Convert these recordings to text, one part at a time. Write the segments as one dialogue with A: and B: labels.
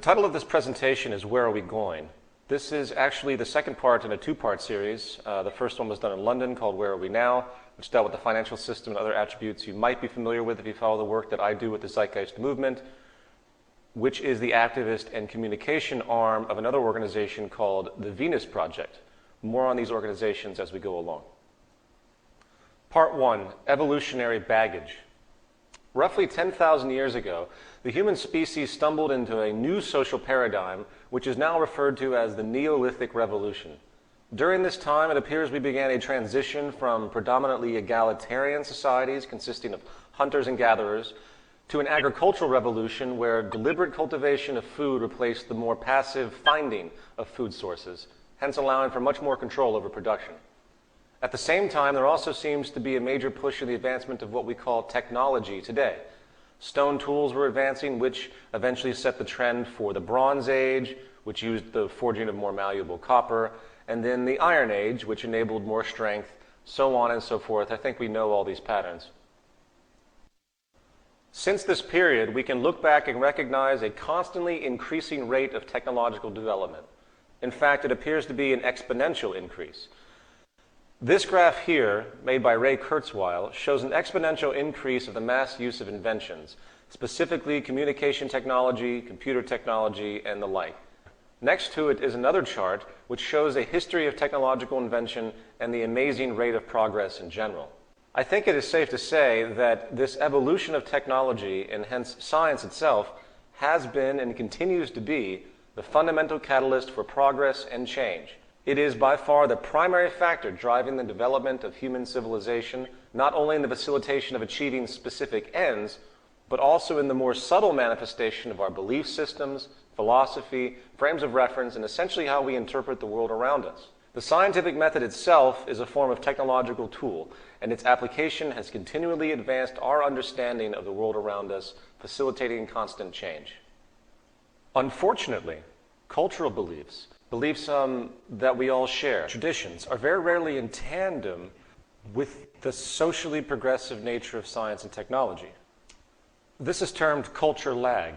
A: title of this presentation is Where Are We Going? This is actually the second part in a two-part series. The first one was done in London called Where Are We Now?, which dealt with the financial system and other attributes you might be familiar with if you follow the work that I do with the Zeitgeist movement, which is the activist and communication arm of another organization called the Venus Project. More on these organizations as we go along. Part 1, Evolutionary Baggage. Roughly 10,000 years ago, the human species stumbled into a new social paradigm, which is now referred to as the Neolithic Revolution. During this time, it appears we began a transition from predominantly egalitarian societies consisting of hunters and gatherers to an agricultural revolution where deliberate cultivation of food replaced the more passive finding of food sources, hence allowing for much more control over production. At the same time, there also seems to be a major push in the advancement of what we call technology today. Stone tools were advancing, which eventually set the trend for the Bronze Age, which used the forging of more malleable copper, and then the Iron Age, which enabled more strength, so on and so forth. I think we know all these patterns. Since this period, we can look back and recognize a constantly increasing rate of technological development. In fact, it appears to be an exponential increase. This graph here, made by Ray Kurzweil, shows an exponential increase of the mass use of inventions, specifically communication technology, computer technology, and the like. Next to it is another chart which shows a history of technological invention and the amazing rate of progress in general. I think it is safe to say that this evolution of technology, and hence science itself, has been and continues to be the fundamental catalyst for progress and change. It is by far the primary factor driving the development of human civilization, not only in the facilitation of achieving specific ends, but also in the more subtle manifestation of our belief systems, philosophy, frames of reference, and essentially how we interpret the world around us. The scientific method itself is a form of technological tool, and its application has continually advanced our understanding of the world around us, facilitating constant change. Unfortunately, cultural beliefs that we all share, traditions, are very rarely in tandem with the socially progressive nature of science and technology. This is termed culture lag.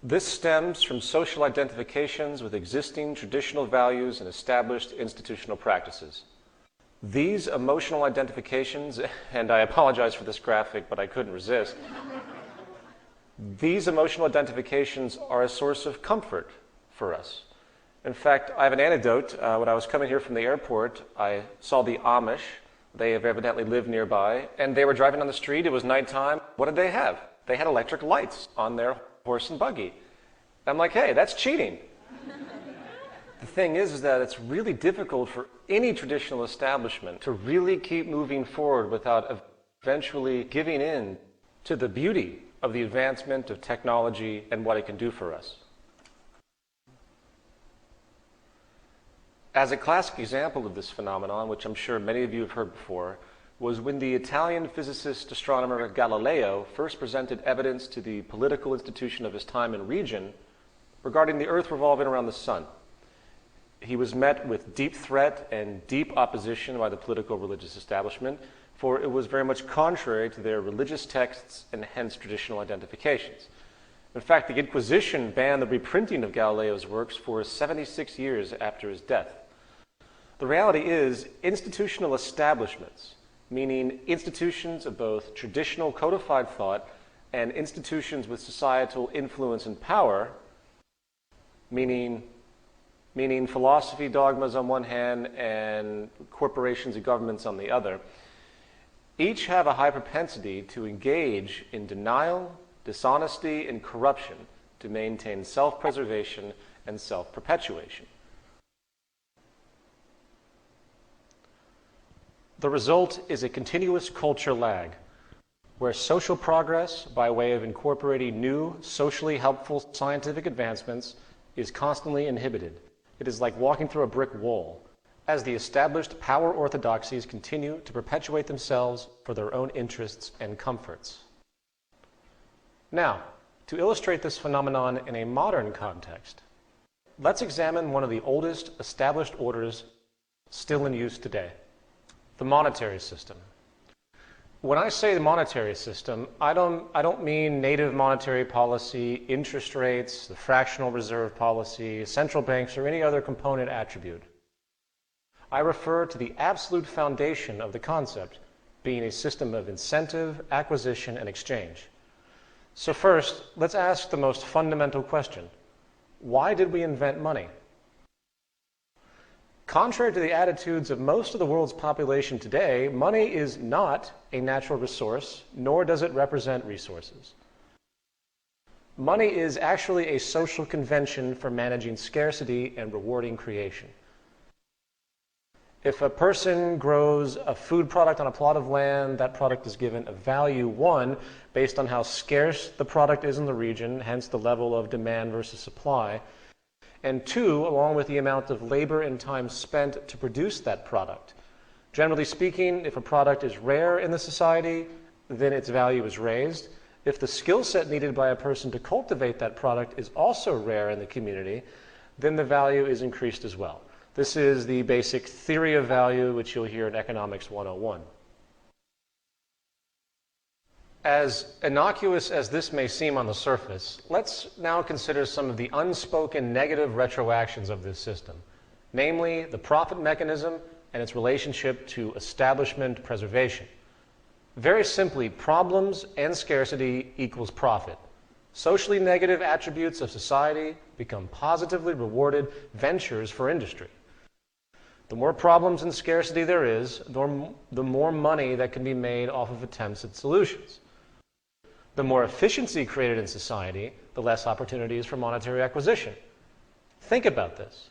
A: This stems from social identifications with existing traditional values and established institutional practices. These emotional identifications, and I apologize for this graphic, but I couldn't resist, these emotional identifications are a source of comfort for us. In fact, I have an anecdote. When I was coming here from the airport, I saw the Amish. They have evidently lived nearby, and they were driving on the street. It was nighttime. What did they have? They had electric lights on their horse and buggy. I'm like, hey, that's cheating. The thing is that it's really difficult for any traditional establishment to really keep moving forward without eventually giving in to the beauty of the advancement of technology and what it can do for us. As a classic example of this phenomenon, which I'm sure many of you have heard before, was when the Italian physicist astronomer Galileo first presented evidence to the political institution of his time and region regarding the Earth revolving around the sun. He was met with deep threat and deep opposition by the political religious establishment, for it was very much contrary to their religious texts and hence traditional identifications. In fact, the Inquisition banned the reprinting of Galileo's works for 76 years after his death. The reality is, institutional establishments, meaning institutions of both traditional codified thought and institutions with societal influence and power, meaning philosophy dogmas on one hand and corporations and governments on the other, each have a high propensity to engage in denial, dishonesty, and corruption to maintain self-preservation and self-perpetuation. The result is a continuous culture lag, where social progress, by way of incorporating new, socially helpful scientific advancements, is constantly inhibited. It is like walking through a brick wall, as the established power orthodoxies continue to perpetuate themselves for their own interests and comforts. Now, to illustrate this phenomenon in a modern context, let's examine one of the oldest established orders still in use today, the monetary system. When I say the monetary system, I don't mean native monetary policy, interest rates, the fractional reserve policy, central banks, or any other component attribute. I refer to the absolute foundation of the concept being a system of incentive, acquisition, and exchange. So first, let's ask the most fundamental question. Why did we invent money? Contrary to the attitudes of most of the world's population today, money is not a natural resource, nor does it represent resources. Money is actually a social convention for managing scarcity and rewarding creation. If a person grows a food product on a plot of land, that product is given a value, 1, based on how scarce the product is in the region, hence the level of demand versus supply, and 2, along with the amount of labor and time spent to produce that product. Generally speaking, if a product is rare in the society, then its value is raised. If the skill set needed by a person to cultivate that product is also rare in the community, then the value is increased as well. This is the basic theory of value, which you'll hear in Economics 101. As innocuous as this may seem on the surface, let's now consider some of the unspoken negative retroactions of this system, namely the profit mechanism and its relationship to establishment preservation. Very simply, problems and scarcity equals profit. Socially negative attributes of society become positively rewarded ventures for industry. The more problems and scarcity there is, the more money that can be made off of attempts at solutions. The more efficiency created in society, the less opportunities for monetary acquisition. Think about this.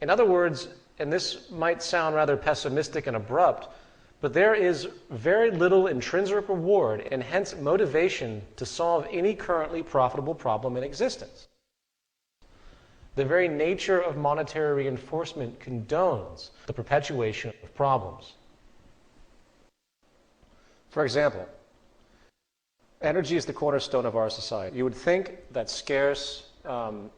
A: In other words, and this might sound rather pessimistic and abrupt, but there is very little intrinsic reward and hence motivation to solve any currently profitable problem in existence. The very nature of monetary reinforcement condones the perpetuation of problems. For example, energy is the cornerstone of our society. You would think that scarce and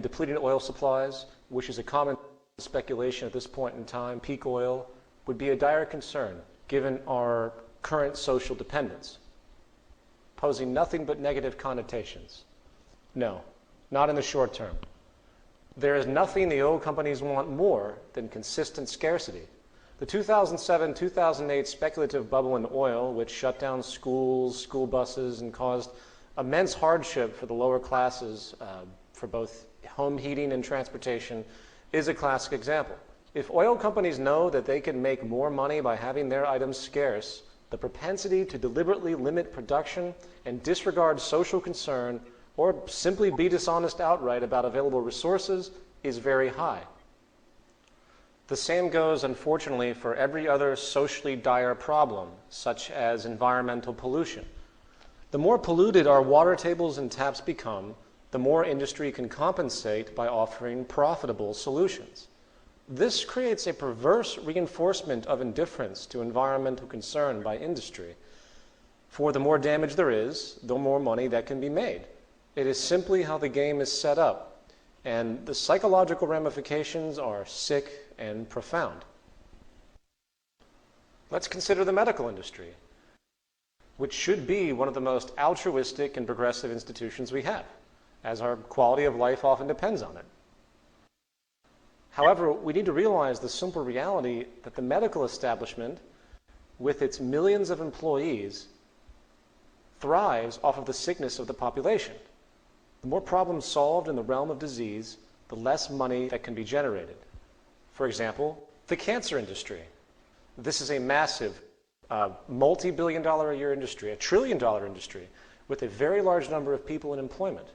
A: depleting oil supplies, which is a common speculation at this point in time, peak oil, would be a dire concern given our current social dependence, posing nothing but negative connotations. No, not in the short term. There is nothing the oil companies want more than consistent scarcity. The 2007-2008 speculative bubble in oil, which shut down schools, school buses, and caused immense hardship for the lower classes for both home heating and transportation, is a classic example. If oil companies know that they can make more money by having their items scarce, the propensity to deliberately limit production and disregard social concern or simply be dishonest outright about available resources is very high. The same goes, unfortunately, for every other socially dire problem, such as environmental pollution. The more polluted our water tables and taps become, the more industry can compensate by offering profitable solutions. This creates a perverse reinforcement of indifference to environmental concern by industry. For the more damage there is, the more money that can be made. It is simply how the game is set up, and the psychological ramifications are sick and profound. Let's consider the medical industry, which should be one of the most altruistic and progressive institutions we have, as our quality of life often depends on it. However, we need to realize the simple reality that the medical establishment, with its millions of employees, thrives off of the sickness of the population. The more problems solved in the realm of disease, the less money that can be generated. For example, the cancer industry. This is a massive, multi-billion-dollar a year industry, a trillion-dollar industry, with a very large number of people in employment.